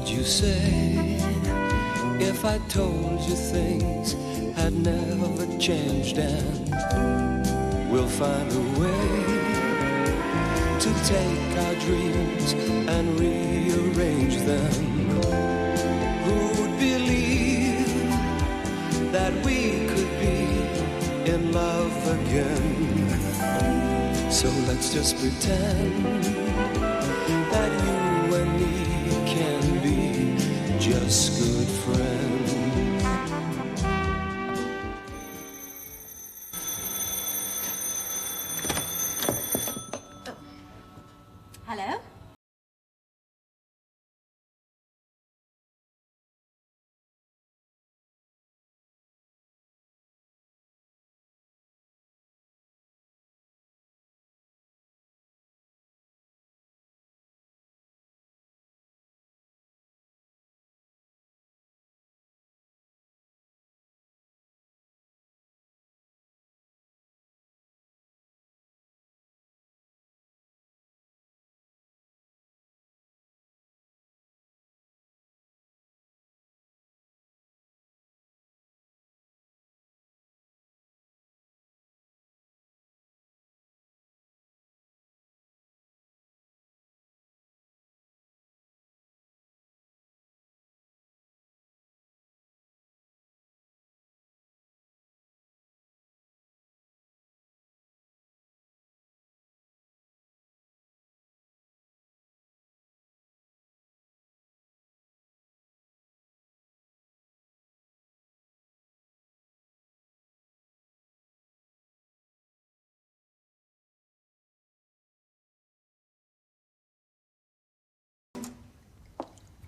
would you say if I told you things had never changed and we'll find a way to take our dreams and rearrange them? Who'd believe that we could be in love again? So let's just pretend that you and me can be just good friends. Hello?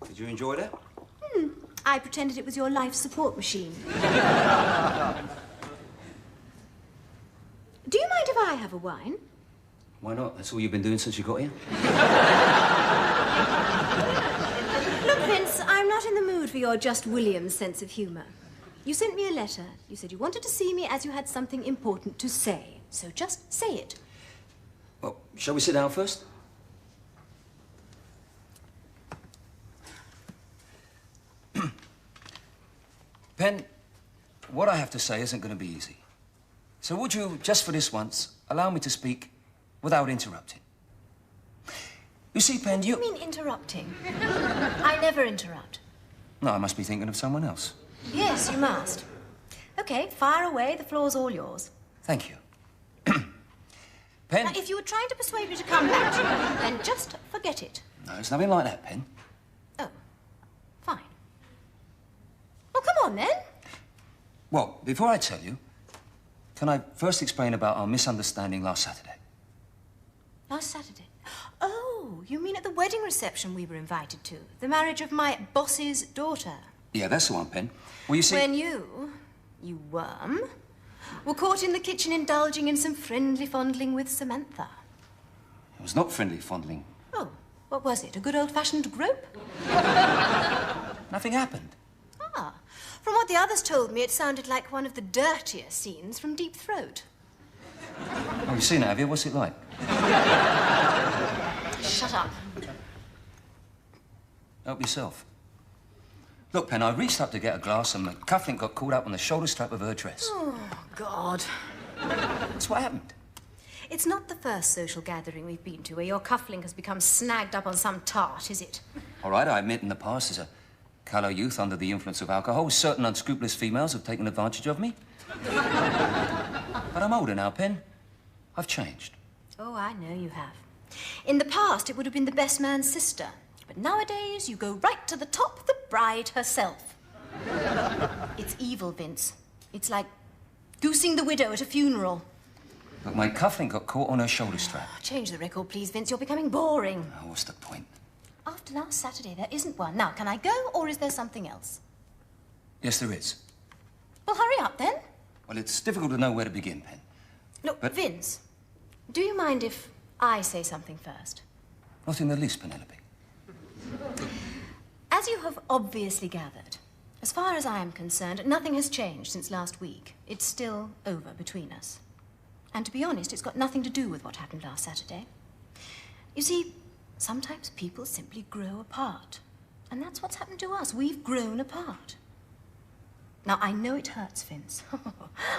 Did you enjoy that? I pretended it was your life support machine. Do you mind if I have a wine? Why not? That's all you've been doing since you got here? Look, Vince, I'm not in the mood for your Just Williams sense of humour. You sent me a letter. You said you wanted to see me as you had something important to say. So just say it. Well, shall we sit down first? Pen, what I have to say isn't going to be easy. So would you, just for this once, allow me to speak without interrupting? You see, Pen, What do you mean interrupting? I never interrupt. No, I must be thinking of someone else. Yes, you must. Okay, fire away. The floor's all yours. Thank you. Pen... Now, if you were trying to persuade me to come back to you, then just forget it. No, it's nothing like that, Pen. Oh, fine. Well, come on, then. Well, before I tell you, can I first explain about our misunderstanding last Saturday? Last Saturday? Oh, you mean at the wedding reception we were invited to? The marriage of my boss's daughter? Yeah, that's the one, Pen. Well, you see... When you worm, were caught in the kitchen indulging in some friendly fondling with Samantha. It was not friendly fondling. Oh, what was it? A good old-fashioned grope? Nothing happened. Ah, from what the others told me, it sounded like one of the dirtier scenes from Deep Throat. Oh, you've seen it, have you? What's it like? Shut up. Help yourself. Look, Pen, I reached up to get a glass and my cufflink got caught up on the shoulder strap of her dress. Oh, God. That's what happened. It's not the first social gathering we've been to where your cufflink has become snagged up on some tart, is it? All right, I admit in the past, as a callow youth under the influence of alcohol, certain unscrupulous females have taken advantage of me. But I'm older now, Pen. I've changed. Oh, I know you have. In the past, it would have been the best man's sister. But nowadays, you go right to the top, the bride herself. It's evil, Vince. It's like goosing the widow at a funeral. But my cufflink got caught on her shoulder strap. Change the record, please, Vince. You're becoming boring. Oh, what's the point? After last Saturday, there isn't one. Now, can I go, or is there something else? Yes, there is. Well, hurry up, then. Well, it's difficult to know where to begin, Pen. Look, But- Vince, do you mind if I say something first? Not in the least, Penelope. As you have obviously gathered, as far as I am concerned, nothing has changed since last week. It's still over between us. And to be honest, it's got nothing to do with what happened last Saturday. You see, sometimes people simply grow apart. And that's what's happened to us. We've grown apart. Now, I know it hurts, Vince.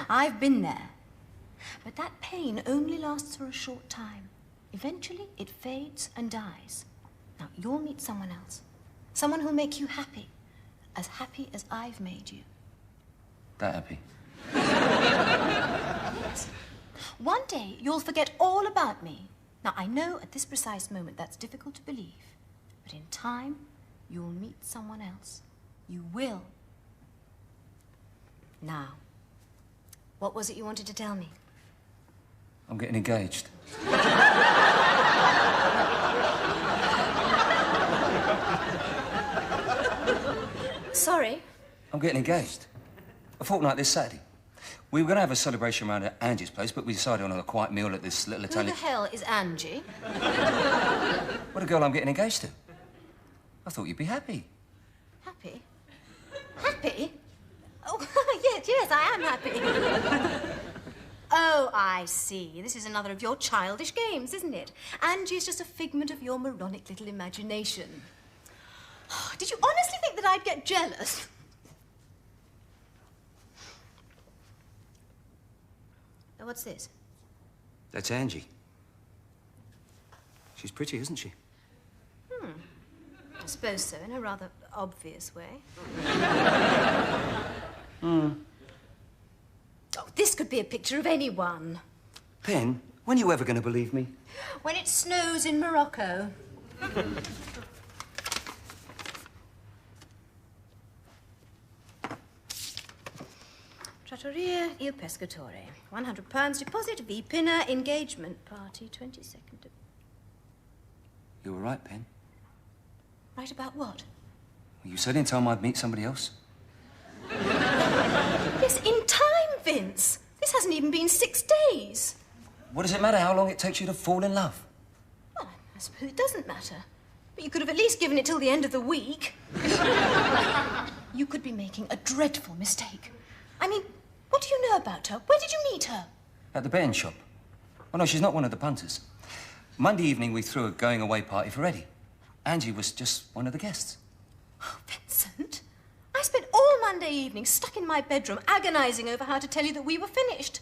I've been there. But that pain only lasts for a short time. Eventually, it fades and dies. Now, you'll meet someone else. Someone who'll make you happy. As happy as I've made you. That happy? Yes. One day, you'll forget all about me. Now, I know at this precise moment that's difficult to believe. But in time, you'll meet someone else. You will. Now, what was it you wanted to tell me? I'm getting engaged. Sorry? I'm getting engaged. A fortnight this Saturday. We were going to have a celebration around at Angie's place, but we decided on a quiet meal at this little Italian... Who the hell is Angie? What a girl I'm getting engaged to. I thought you'd be happy. Happy? Happy? Oh, yes, I am happy. Oh, I see. This is another of your childish games, isn't it? Angie's just a figment of your moronic little imagination. Did you honestly think that I'd get jealous? Oh, what's this? That's Angie. She's pretty, isn't she? I suppose so, in a rather obvious way. Oh, this could be a picture of anyone. Pen, when are you ever going to believe me? When it snows in Morocco. Trattoria Il Pescatore. £100 deposit, V Pinner, engagement party, 22nd of... You were right, Pen. Right about what? You said in time I'd meet somebody else. Yes, in time, Vince. This hasn't even been 6 days. What does it matter how long it takes you to fall in love? Well, I suppose it doesn't matter. But you could have at least given it till the end of the week. You could be making a dreadful mistake. I mean, what do you know about her? Where did you meet her? At the betting shop. Oh, no, she's not one of the punters. Monday evening, we threw a going-away party for Eddie. Angie was just one of the guests. Oh, Vincent, I spent all Monday evening stuck in my bedroom agonizing over how to tell you that we were finished.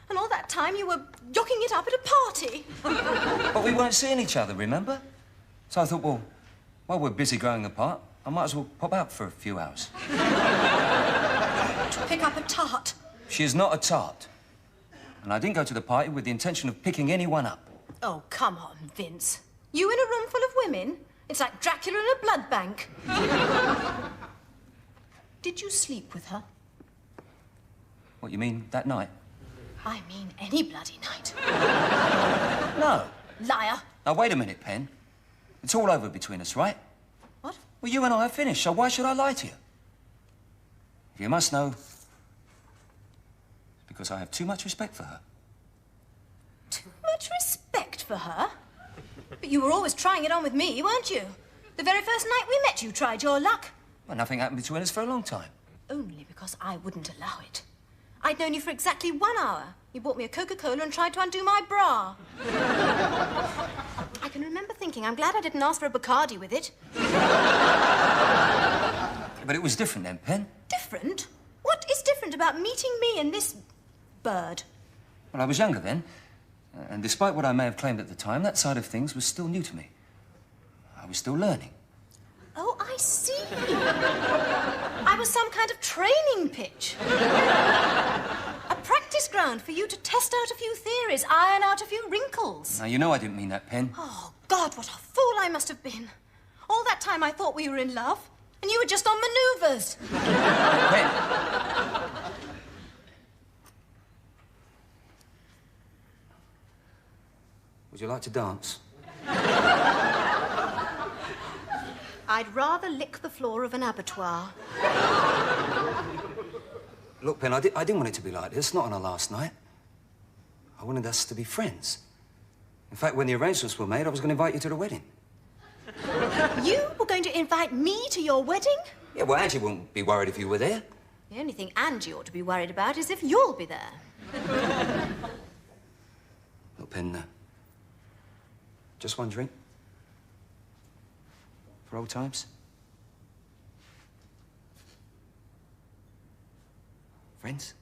And all that time you were yocking it up at a party. But we weren't seeing each other, remember? So I thought, well, while we're busy growing apart, I might as well pop out for a few hours. To pick up a tart. She is not a tart. And I didn't go to the party with the intention of picking anyone up. Oh, come on, Vince. You in a room full of women? It's like Dracula in a blood bank. Did you sleep with her? What, you mean that night? I mean any bloody night. No. Liar. Now, wait a minute, Pen. It's all over between us, right? What? Well, you and I are finished, so why should I lie to you? You must know, it's because I have too much respect for her. Too much respect for her? But you were always trying it on with me, weren't you? The very first night we met, you tried your luck. Well, nothing happened between us for a long time. Only because I wouldn't allow it. I'd known you for exactly 1 hour. You bought me a Coca-Cola and tried to undo my bra. I can remember thinking, I'm glad I didn't ask for a Bacardi with it. But it was different then, Pen. Different? What is different about meeting me and this bird? Well, I was younger then, and despite what I may have claimed at the time, that side of things was still new to me. I was still learning. Oh, I see. I was some kind of training pitch. A practice ground for you to test out a few theories, iron out a few wrinkles. Now, you know I didn't mean that, Pen. Oh, God, what a fool I must have been. All that time I thought we were in love, and you were just on manoeuvres. Pen! Would you like to dance? I'd rather lick the floor of an abattoir. Look, Pen, I didn't want it to be like this, not on our last night. I wanted us to be friends. In fact, when the arrangements were made, I was going to invite you to the wedding. You were going to invite me to your wedding? Yeah, well, Angie wouldn't be worried if you were there. The only thing Angie ought to be worried about is if you'll be there. Look, Pen, just one drink? For old times? Friends?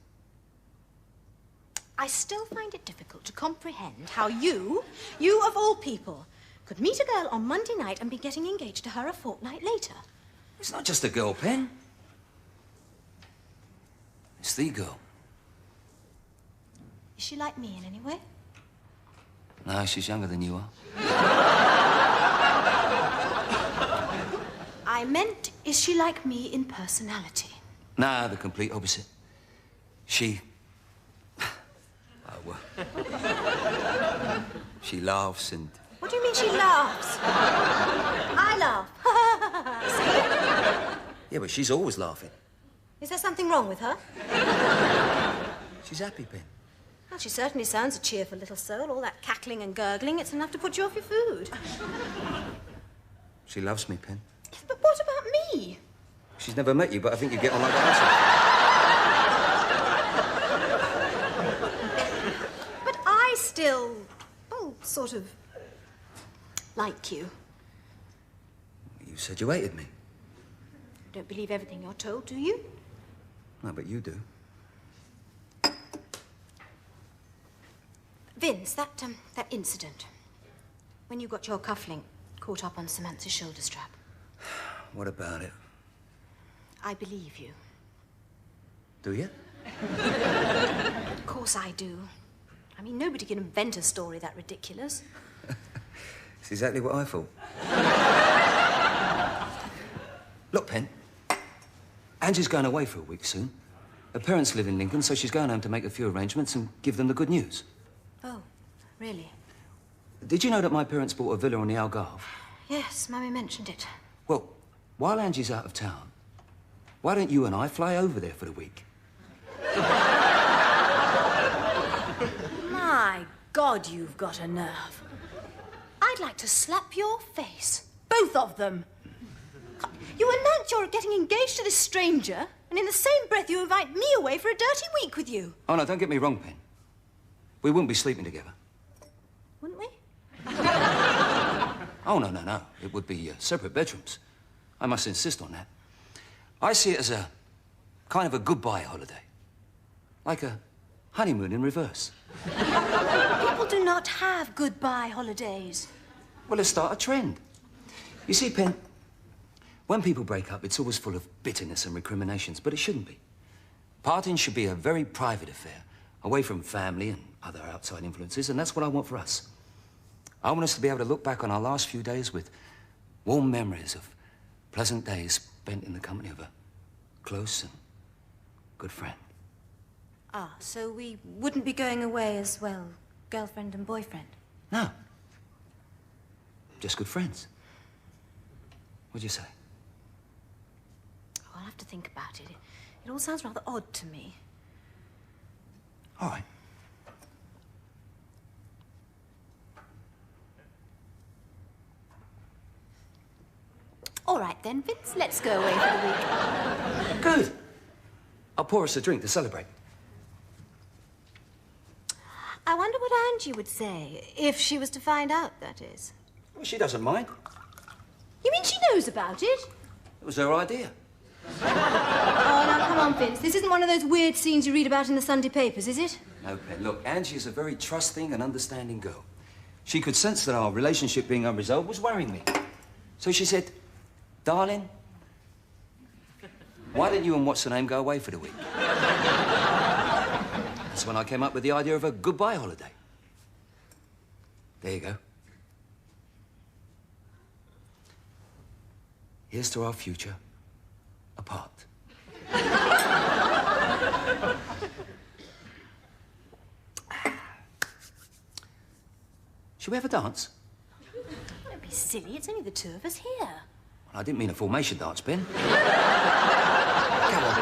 I still find it difficult to comprehend how you of all people, could meet a girl on Monday night and be getting engaged to her a fortnight later. It's not just a girl, Pen. It's the girl. Is she like me in any way? No, she's younger than you are. I meant, is she like me in personality? Nah, the complete opposite. She... she laughs and... What do you mean she laughs? I laugh. Yeah, but she's always laughing. Is there something wrong with her? She's happy, Pen. Well, she certainly sounds a cheerful little soul. All that cackling and gurgling, it's enough to put you off your food. She loves me, Pen. But what about me? She's never met you, but I think you get on like a house. But I still, well, sort of like you. You said you hated me. You don't believe everything you're told, do you? No, but you do. Vince, that incident, when you got your cufflink caught up on Samantha's shoulder strap. What about it? I believe you. Do you? Of course I do. I mean, nobody can invent a story that ridiculous. It's exactly what I thought. Look, Pen. Angie's going away for a week soon. Her parents live in Lincoln, so she's going home to make a few arrangements and give them the good news. Oh, really? Did you know that my parents bought a villa on the Algarve? Yes, Mummy mentioned it. Well, while Angie's out of town, why don't you and I fly over there for the week? My God, you've got a nerve. I'd like to slap your face. Both of them. You announce you're getting engaged to this stranger, and in the same breath you invite me away for a dirty week with you. Oh, no, don't get me wrong, Pen. We wouldn't be sleeping together. Wouldn't we? Oh, no, no, no. It would be separate bedrooms. I must insist on that. I see it as a kind of a goodbye holiday. Like a honeymoon in reverse. People do not have goodbye holidays. Well, let's start a trend. You see, Pen, when people break up, it's always full of bitterness and recriminations, but it shouldn't be. Parting should be a very private affair, away from family and other outside influences, and that's what I want for us. I want us to be able to look back on our last few days with warm memories of pleasant days spent in the company of a close and good friend. Ah, so we wouldn't be going away as, well, girlfriend and boyfriend? No. Just good friends. What'd you say? Oh, I'll have to think about it. It all sounds rather odd to me. All right. All right, then, Vince, let's go away for the week. Good. I'll pour us a drink to celebrate. I wonder what Angie would say, if she was to find out, that is. Well, she doesn't mind. You mean she knows about it? It was her idea. Oh, now, come on, Vince. This isn't one of those weird scenes you read about in the Sunday papers, is it? No, Pen. Look, Angie is a very trusting and understanding girl. She could sense that our relationship being unresolved was worrying me. So she said, darling, why don't you and what's-her-name go away for the week? That's when I came up with the idea of a goodbye holiday. There you go. Here's to our future, apart. Should we have a dance? Don't be silly. It's only the two of us here. I didn't mean a formation dance, Ben. Come on.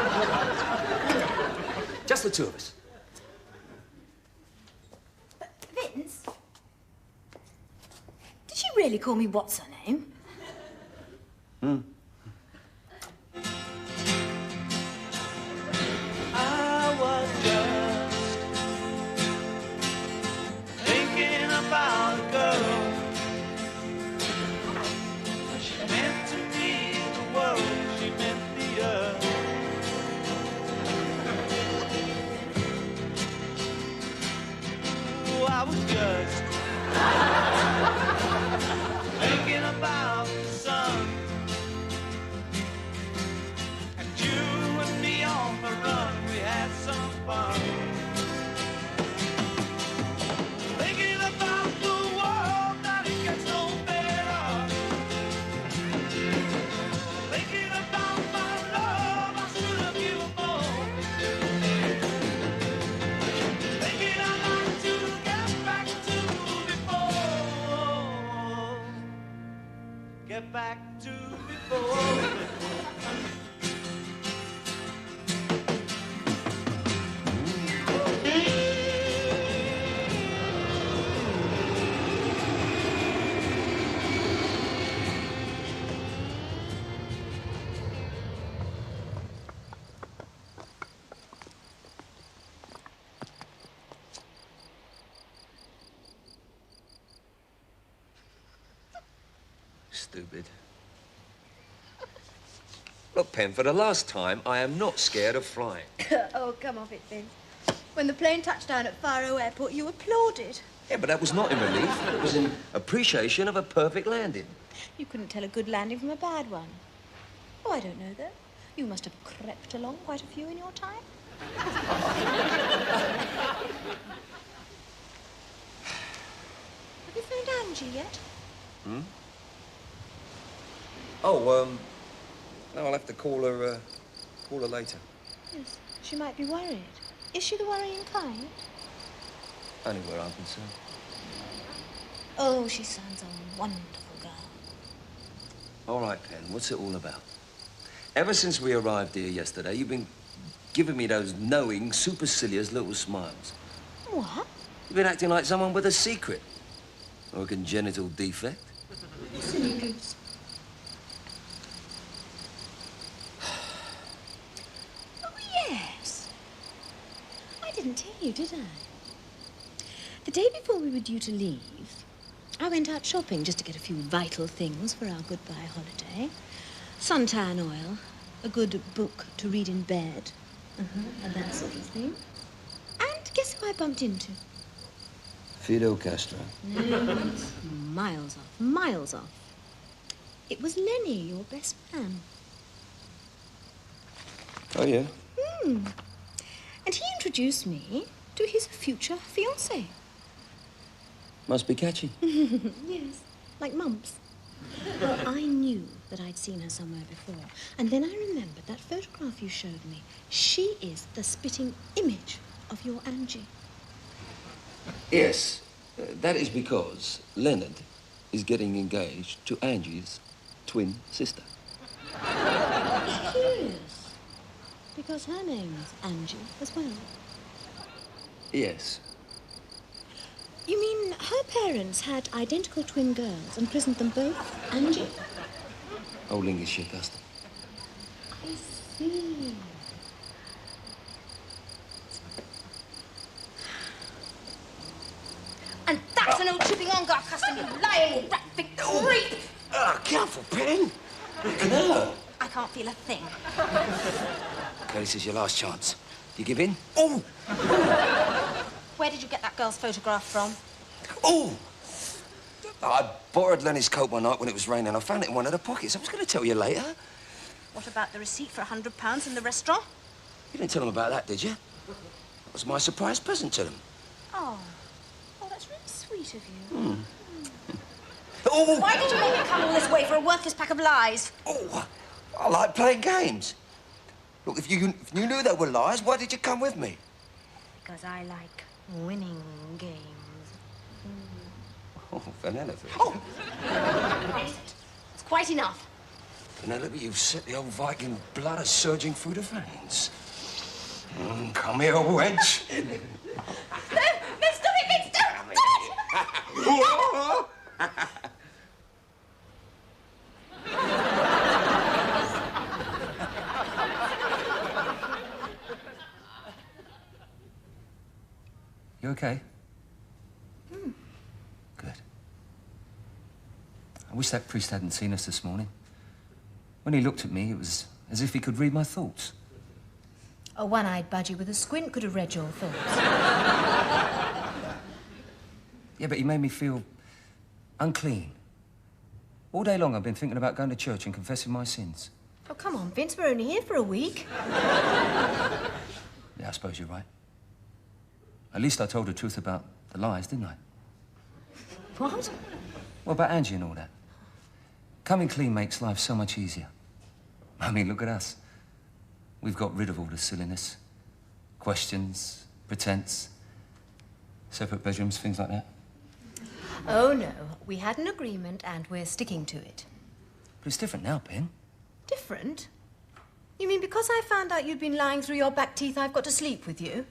Just the two of us. Vince? Did she really call me what's-her-name? Hmm. I was just thinking about a girl. She meant to me the world, she meant the earth. get back to before. Stupid. Look, Pen, for the last time, I am not scared of flying. Oh, come off it, Vince. When the plane touched down at Faro Airport, you applauded. Yeah, but that was not in relief. It was in appreciation of a perfect landing. You couldn't tell a good landing from a bad one. Oh, I don't know, though. You must have crept along quite a few in your time. Have you phoned Angie yet? Hmm? Oh, no, I'll have to call her later. Yes, she might be worried. Is she the worrying kind? Only where I'm concerned. Oh, she sounds a wonderful girl. All right, Pen, what's it all about? Ever since we arrived here yesterday, you've been giving me those knowing, supercilious little smiles. What? You've been acting like someone with a secret. Or a congenital defect. Silly goose. Oh, yes. I didn't tell you, did I? The day before we were due to leave, I went out shopping just to get a few vital things for our goodbye holiday. Suntan oil, a good book to read in bed, and that sort of thing. And guess who I bumped into? Fidel Castro. No, miles off, miles off. It was Lenny, your best man. Oh, yeah? And he introduced me to his future fiancée. Must be catchy. Yes, like mumps. Well, I knew that I'd seen her somewhere before. And then I remembered that photograph you showed me. She is the spitting image of your Angie. Yes, that is because Leonard is getting engaged to Angie's twin sister. Curious. Because her name's Angie as well. Yes. You mean her parents had identical twin girls and christened them both Angie? Old English custom. I see. And that's an old chipping on guard custom, you lying rat-big creep! Careful, Pen. Look at her. I can't feel a thing. Okay, this is your last chance. You give in? Oh! Where did you get that girl's photograph from? Oh! I borrowed Lenny's coat one night when it was raining. I found it in one of the pockets. I was going to tell you later. What about the receipt for £100 in the restaurant? You didn't tell them about that, did you? That was my surprise present to them. Oh, that's really sweet of you. Oh! Why did you make me come all this way for a worthless pack of lies? Oh, I like playing games. Look, if you knew they were lies, why did you come with me? Because I like winning games. Oh, Penelope. Oh! It's quite enough. Penelope, you've set the old Viking blood surging through the veins. Come here, wench. No, stop it, stop it! You okay? Good. I wish that priest hadn't seen us this morning. When he looked at me, it was as if he could read my thoughts. A one-eyed budgie with a squint could have read your thoughts. Yeah, but he made me feel unclean. All day long I've been thinking about going to church and confessing my sins. Oh, come on, Vince, we're only here for a week. Yeah, I suppose you're right. At least I told the truth about the lies, didn't I? What? Well, about Angie and all that. Coming clean makes life so much easier. I mean, look at us. We've got rid of all the silliness. Questions, pretense, separate bedrooms, things like that. Oh, no. We had an agreement and we're sticking to it. But it's different now, Pen. Different? You mean because I found out you'd been lying through your back teeth, I've got to sleep with you?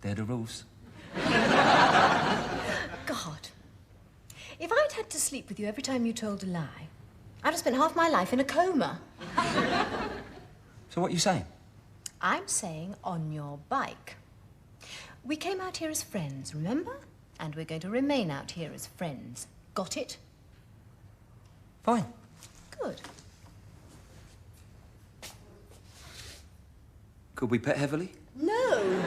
They're the rules. God. If I'd had to sleep with you every time you told a lie, I'd have spent half my life in a coma. So what are you saying? I'm saying on your bike. We came out here as friends, remember? And we're going to remain out here as friends. Got it? Fine. Good. Could we pet heavily? No.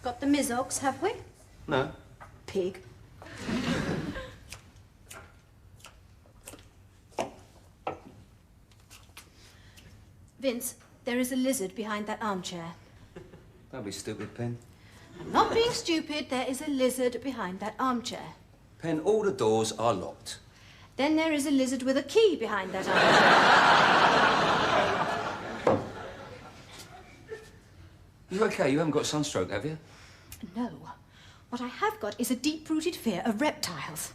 Got the Mizogs, have we? No. Pig. Vince, there is a lizard behind that armchair. Don't be stupid, Pen. I'm not being stupid. There is a lizard behind that armchair. Pen, all the doors are locked. Then there is a lizard with a key behind that armchair. You okay? You haven't got sunstroke, have you? No. What I have got is a deep-rooted fear of reptiles.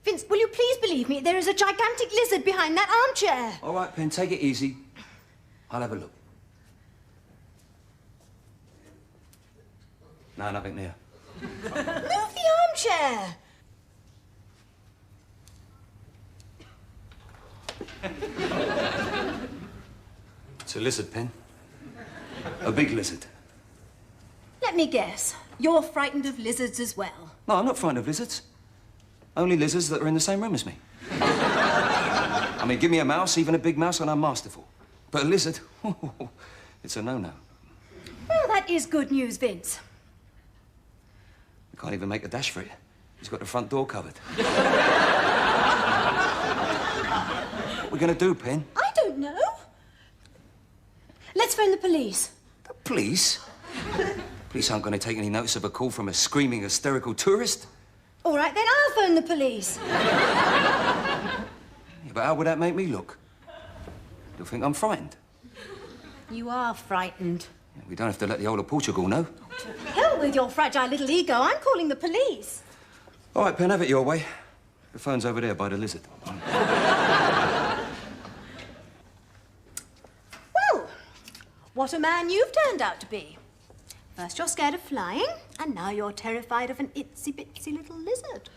Vince, will you please believe me? There is a gigantic lizard behind that armchair. All right, Pen, take it easy. I'll have a look. No, nothing there. Move the armchair. It's a lizard, Pen. A big lizard. Let me guess. You're frightened of lizards as well. No, I'm not frightened of lizards. Only lizards that are in the same room as me. I mean, give me a mouse, even a big mouse, and I'm masterful. But a lizard, it's a no-no. Well, that is good news, Vince. We can't even make a dash for it. He's got the front door covered. What are we going to do, Pen? I don't know. Let's phone the police. The police? Police aren't going to take any notice of a call from a screaming, hysterical tourist. All right, then I'll phone the police. Yeah, but how would that make me look? You'll think I'm frightened. You are frightened. Yeah, we don't have to let the whole of Portugal know. To hell with your fragile little ego. I'm calling the police. All right, Pen, have it your way. The phone's over there by the lizard. Well, what a man you've turned out to be. First you're scared of flying, and now you're terrified of an itsy-bitsy little lizard.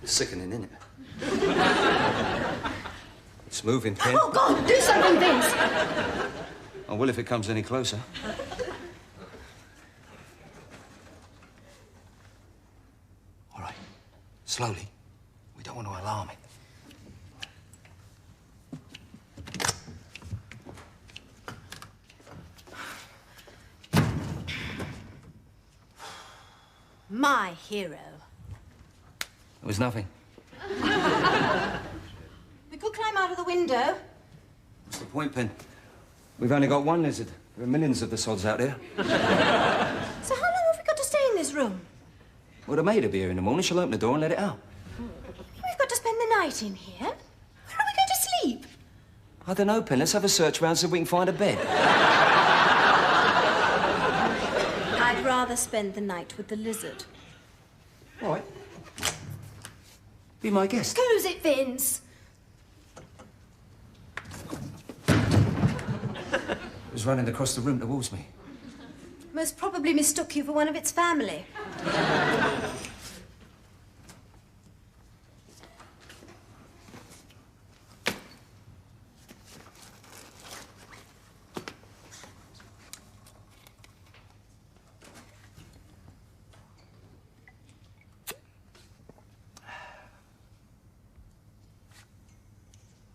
Sickening, isn't it? It's moving, Pen. Oh, God, do something, Vince. I will if it comes any closer. All right. Slowly. We don't want to alarm it. My hero. It was nothing. We could climb out of the window. What's the point, Pen? We've only got one lizard. There are millions of the sods out there. So how long have we got to stay in this room? Well, the maid will be here in the morning. She'll open the door and let it out. We've got to spend the night in here. Where are we going to sleep? I don't know, Pen. Let's have a search round so we can find a bed. I'd rather spend the night with the lizard. All right. Be my guest. Who's it, Vince? It was running across the room towards me. Most probably mistook you for one of its family.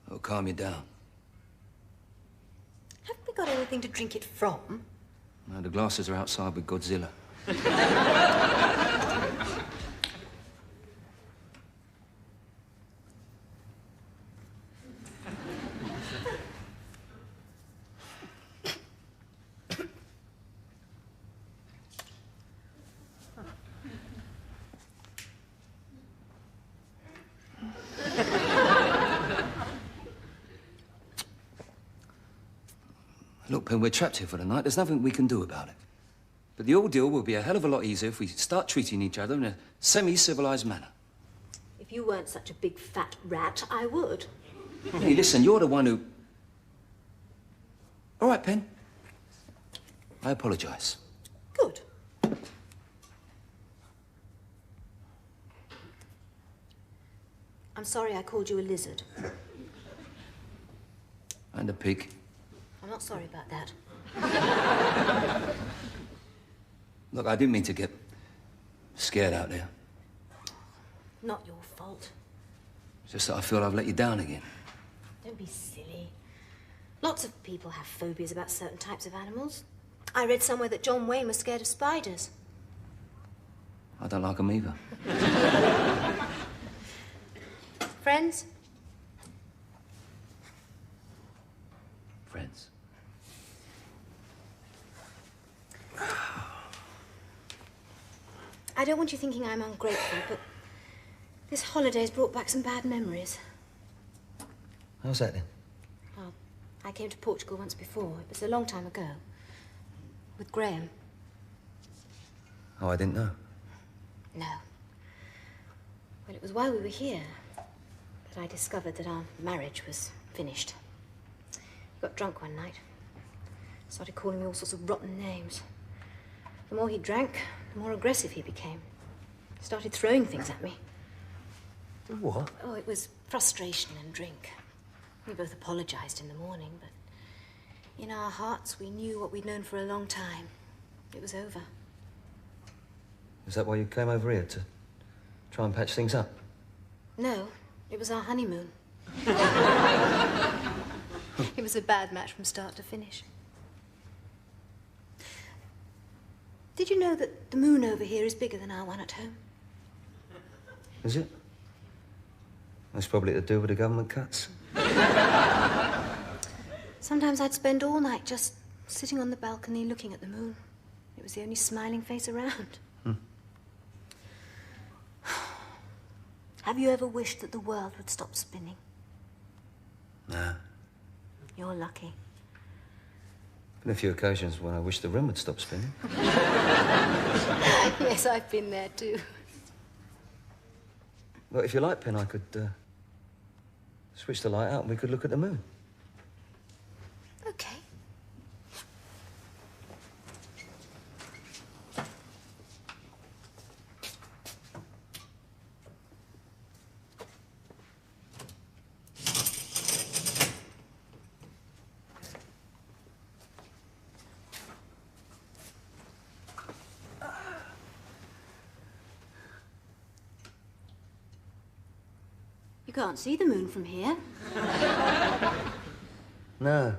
It'll calm you down. Haven't we got anything to drink it from? No, the glasses are outside with Godzilla. Look, Pen, we're trapped here for the night. There's nothing we can do about it. But the ordeal will be a hell of a lot easier if we start treating each other in a semi-civilized manner. If you weren't such a big fat rat, I would. Hey, listen, you're the one who... All right, Pen. I apologise. Good. I'm sorry I called you a lizard. And a pig. I'm not sorry about that. Look, I didn't mean to get scared out there. Not your fault. It's just that I feel I've let you down again. Don't be silly. Lots of people have phobias about certain types of animals. I read somewhere that John Wayne was scared of spiders. I don't like them either. Friends? Friends. I don't want you thinking I'm ungrateful, but this holiday's brought back some bad memories. How's that then? Well, I came to Portugal once before. It was a long time ago. With Graham. Oh, I didn't know. No. Well, it was while we were here that I discovered that our marriage was finished. He got drunk one night. Started calling me all sorts of rotten names. The more he drank, the more aggressive he became. He started throwing things at me. What? Oh, it was frustration and drink. We both apologized in the morning, but in our hearts we knew what we'd known for a long time. It was over. Is that why you came over here, to try and patch things up? No, it was our honeymoon. It was a bad match from start to finish. Did you know that the moon over here is bigger than our one at home? Is it? That's probably to do with the government cuts. Sometimes I'd spend all night just sitting on the balcony looking at the moon. It was the only smiling face around. Have you ever wished that the world would stop spinning? No. You're lucky. Been a few occasions when I wish the room would stop spinning. Yes, I've been there too. Look, if you like, Pen, I could switch the light out and we could look at the moon. Okay. You can't see the moon from here. No.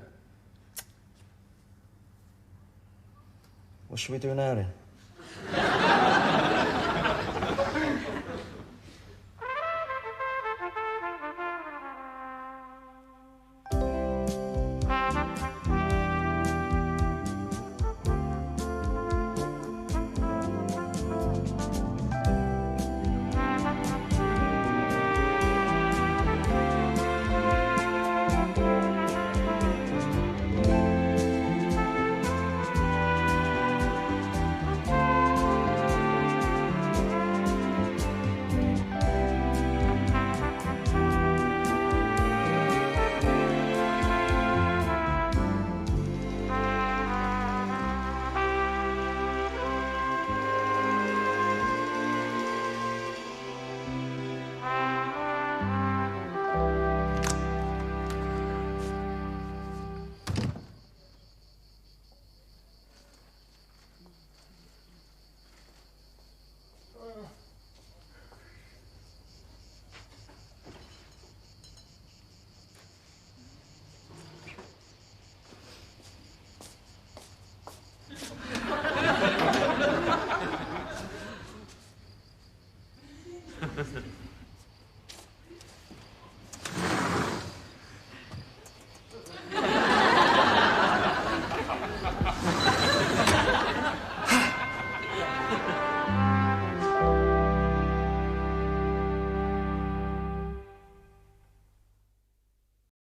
What should we do now, then?